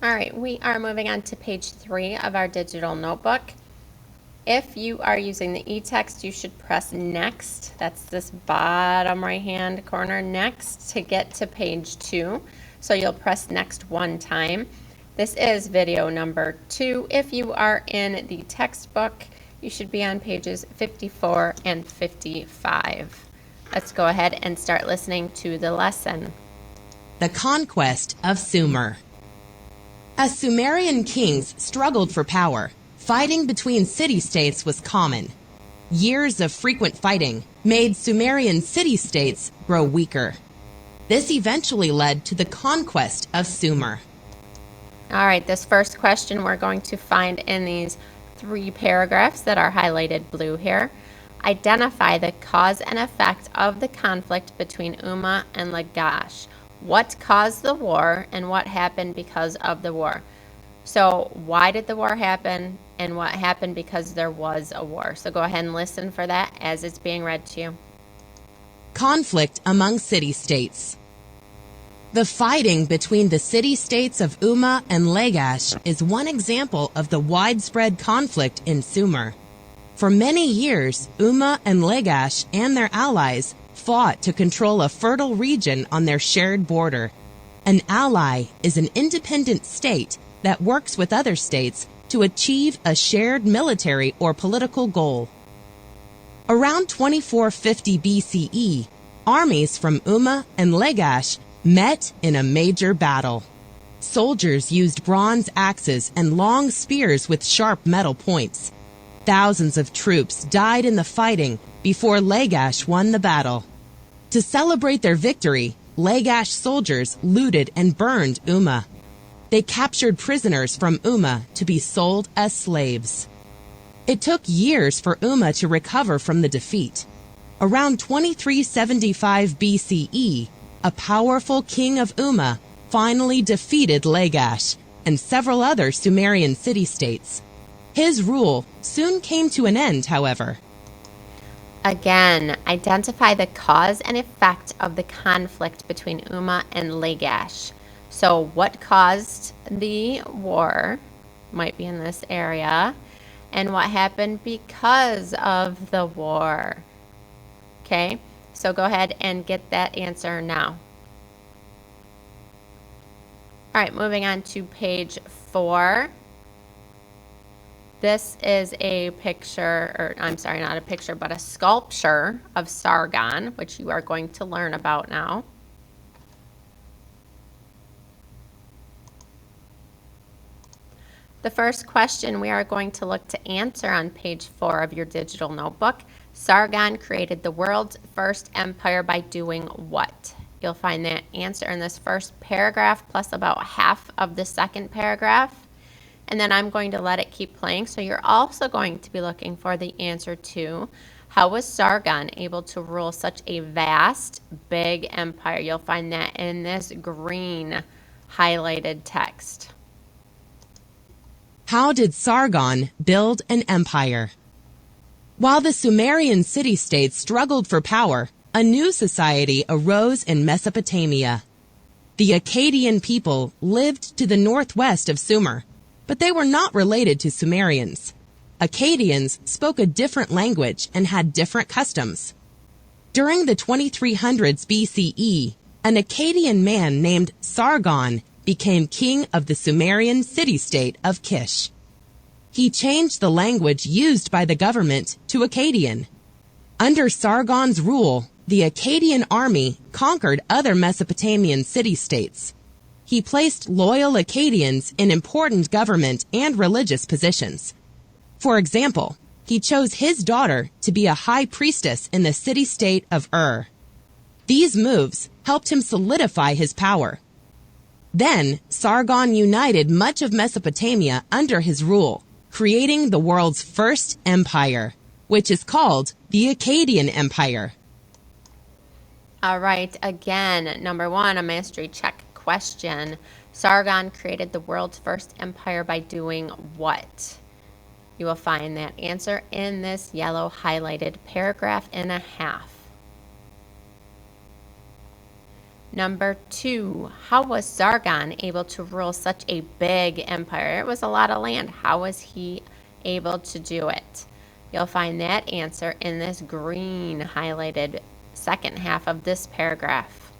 All right, we are moving on to page 3 of our digital notebook. If you are using the e-text, you should press next. That's this bottom right-hand corner, next, to get to page 2. So you'll press next one time. This is video number 2. If you are in the textbook, you should be on pages 54 and 55. Let's go ahead and start listening to the lesson. The Conquest of Sumer. As Sumerian kings struggled for power, fighting between city-states was common. Years of frequent fighting made Sumerian city-states grow weaker. This eventually led to the conquest of Sumer. All right, this first question we're going to find in these 3 paragraphs that are highlighted blue here. Identify the cause and effect of the conflict between Umma and Lagash. What caused the war and what happened because of the war? So why did the war happen and what happened because there was a war? So go ahead and listen for that as it's being read to you. Conflict among city-states. The fighting between the city-states of Umma and Lagash is one example of the widespread conflict in Sumer. For many years, Umma and Lagash and their allies fought to control a fertile region on their shared border. An ally is an independent state that works with other states to achieve a shared military or political goal. Around 2450 BCE, armies from Umma and Lagash met in a major battle. Soldiers used bronze axes and long spears with sharp metal points. Thousands of troops died in the fighting before Lagash won the battle. To celebrate their victory, Lagash soldiers looted and burned Umma. They captured prisoners from Umma to be sold as slaves. It took years for Umma to recover from the defeat. Around 2375 BCE, a powerful king of Umma finally defeated Lagash and several other Sumerian city-states. His rule soon came to an end, however. Again, identify the cause and effect of the conflict between Umma and Lagash. So what caused the war, might be in this area, and what happened because of the war. Okay, so go ahead and get that answer now. All right, moving on to page 4. This is a picture, or I'm sorry, not a picture, but a sculpture of Sargon, which you are going to learn about now. The first question we are going to look to answer on page 4 of your digital notebook. Sargon created the world's first empire by doing what? You'll find that answer in this first paragraph plus about half of the second paragraph. And then I'm going to let it keep playing. So you're also going to be looking for the answer to how was Sargon able to rule such a vast, big empire? You'll find that in this green highlighted text. How did Sargon build an empire? While the Sumerian city-states struggled for power, a new society arose in Mesopotamia. The Akkadian people lived to the northwest of Sumer, but they were not related to Sumerians. Akkadians spoke a different language and had different customs. During the 2300s BCE, an Akkadian man named Sargon became king of the Sumerian city-state of Kish. He changed the language used by the government to Akkadian. Under Sargon's rule, the Akkadian army conquered other Mesopotamian city-states. He placed loyal Akkadians in important government and religious positions. For example, he chose his daughter to be a high priestess in the city-state of Ur. These moves helped him solidify his power. Then, Sargon united much of Mesopotamia under his rule, creating the world's first empire, which is called the Akkadian Empire. All right, again, number 1, a mastery check question. Sargon created the world's first empire by doing what? You will find that answer in this yellow highlighted paragraph and a half. Number 2, how was Sargon able to rule such a big empire? It was a lot of land. How was he able to do it? You'll find that answer in this green highlighted second half of this paragraph.